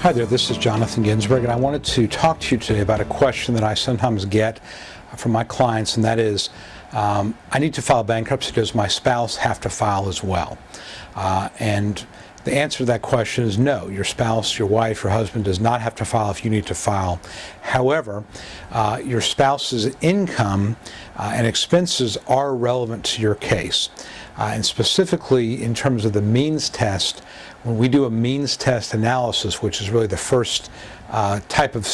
Hi there, this is Jonathan Ginsberg, and I wanted to talk to you today about a question that I sometimes get from my clients, and that is, I need to file bankruptcy. Does my spouse have to file as well? And the answer to that question is no. Your spouse, your wife, your husband does not have to file if you need to file. However, your spouse's income and expenses are relevant to your case. And specifically in terms of the means test, when we do a means test analysis, which is really the first type of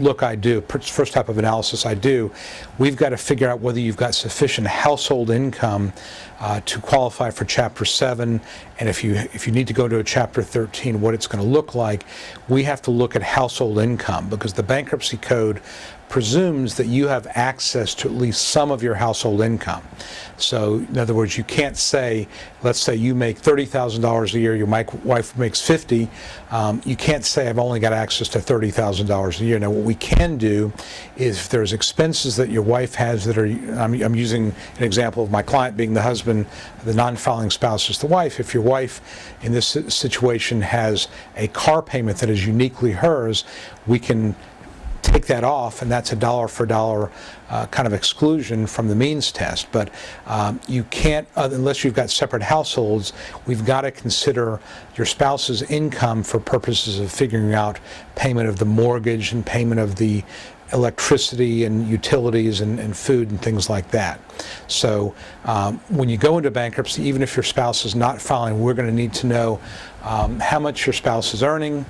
look I do, first type of analysis I do, we've got to figure out whether you've got sufficient household income to qualify for Chapter 7, and if you need to go to a Chapter 13, what it's going to look like. We have to look at household income because the Bankruptcy Code presumes that you have access to at least some of your household income. So, in other words, you can't say, let's say you make $30,000 a year, your wife makes $50,000. You can't say I've only got access to $30,000 a year. Now, what we can do is if there's expenses that your wife has that are, I'm using an example of my client being the husband, the non-filing spouse is the wife. If your wife in this situation has a car payment that is uniquely hers, we can take that off, and that's a dollar for dollar kind of exclusion from the means test. But you can't, unless you've got separate households, we've got to consider your spouse's income for purposes of figuring out payment of the mortgage and payment of the electricity and utilities and food and things like that. So when you go into bankruptcy, even if your spouse is not filing, we're going to need to know how much your spouse is earning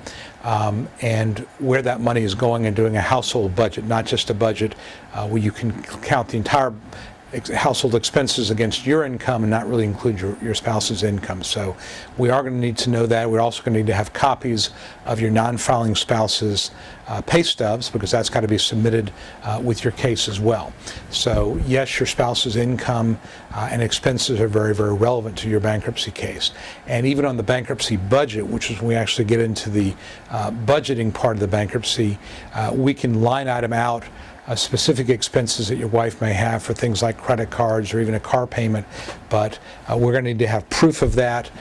and where that money is going, and doing a household budget, not just a budget where you can count the entire household expenses against your income and not really include your spouse's income. So we are going to need to know that. We're also going to need to have copies of your non-filing spouse's pay stubs, because that's got to be submitted with your case as well. So yes, your spouse's income and expenses are very, very relevant to your bankruptcy case. And even on the bankruptcy budget, which is when we actually get into the budgeting part of the bankruptcy, we can line item out specific expenses that your wife may have for things like credit cards or even a car payment, but we're going to need to have proof of that.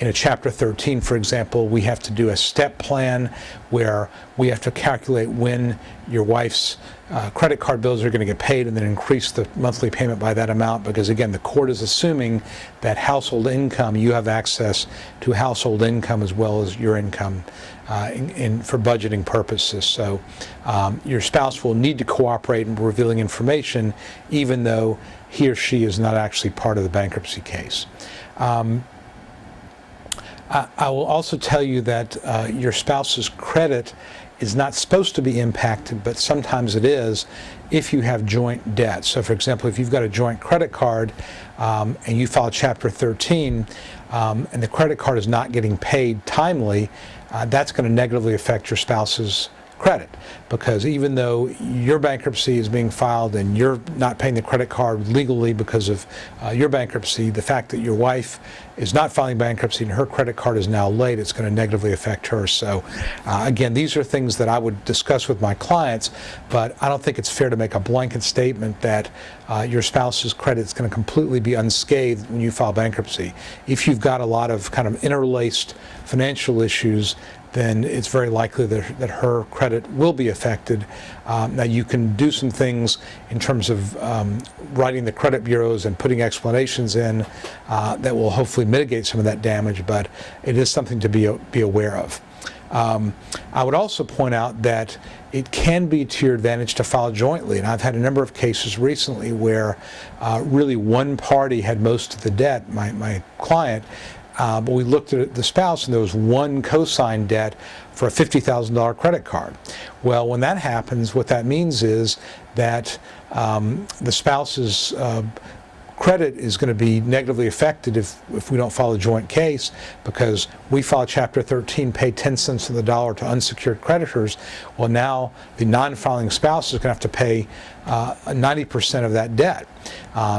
In a Chapter 13, for example, we have to do a step plan where we have to calculate when your wife's credit card bills are going to get paid and then increase the monthly payment by that amount, because again, the court is assuming that household income, you have access to household income as well as your income for budgeting purposes. So your spouse will need to cooperate in revealing information even though he or she is not actually part of the bankruptcy case. I will also tell you that your spouse's credit is not supposed to be impacted, but sometimes it is if you have joint debt. So for example, if you've got a joint credit card and you file Chapter 13 and the credit card is not getting paid timely, that's going to negatively affect your spouse's credit, because even though your bankruptcy is being filed and you're not paying the credit card legally because of your bankruptcy, the fact that your wife is not filing bankruptcy and her credit card is now late, it's going to negatively affect her. So again, these are things that I would discuss with my clients, but I don't think it's fair to make a blanket statement that your spouse's credit is going to completely be unscathed when you file bankruptcy. If you've got a lot of kind of interlaced financial issues, then it's very likely that her credit will be affected. Now you can do some things in terms of writing the credit bureaus and putting explanations in that will hopefully mitigate some of that damage, but it is something to be aware of. I would also point out that it can be to your advantage to file jointly, and I've had a number of cases recently where really one party had most of the debt, my client, but we looked at the spouse and there was one co-signed debt for a $50,000 credit card. Well, when that happens, what that means is that the spouse's credit is going to be negatively affected if we don't file a joint case, because we file Chapter 13, pay 10 cents on the dollar to unsecured creditors. Well, now the non-filing spouse is going to have to pay 90% of that debt.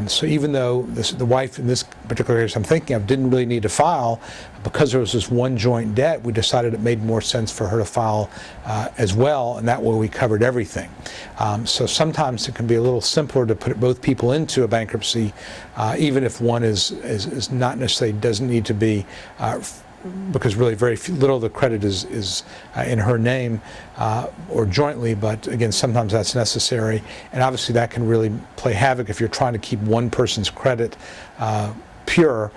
So even though the wife in this particular case I'm thinking of didn't really need to file, because there was this one joint debt, we decided it made more sense for her to file as well, and that way we covered everything. So sometimes it can be a little simpler to put both people into a bankruptcy, even if one is not necessarily doesn't need to be because really little of the credit is in her name or jointly, but again, sometimes that's necessary. And obviously that can really play havoc if you're trying to keep one person's credit pure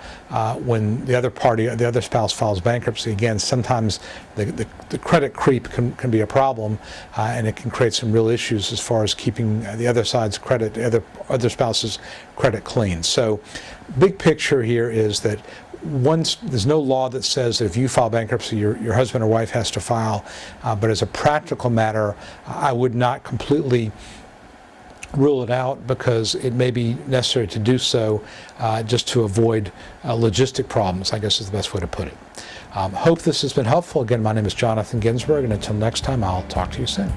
when the other spouse files bankruptcy. Again, sometimes the credit creep can be a problem, and it can create some real issues as far as keeping the other side's credit, the other spouse's credit clean. So, big picture here is that there's no law that says that if you file bankruptcy, your husband or wife has to file, but as a practical matter, I would not completely rule it out, because it may be necessary to do so just to avoid logistic problems, I guess is the best way to put it. Hope this has been helpful. Again, my name is Jonathan Ginsberg, and until next time, I'll talk to you soon.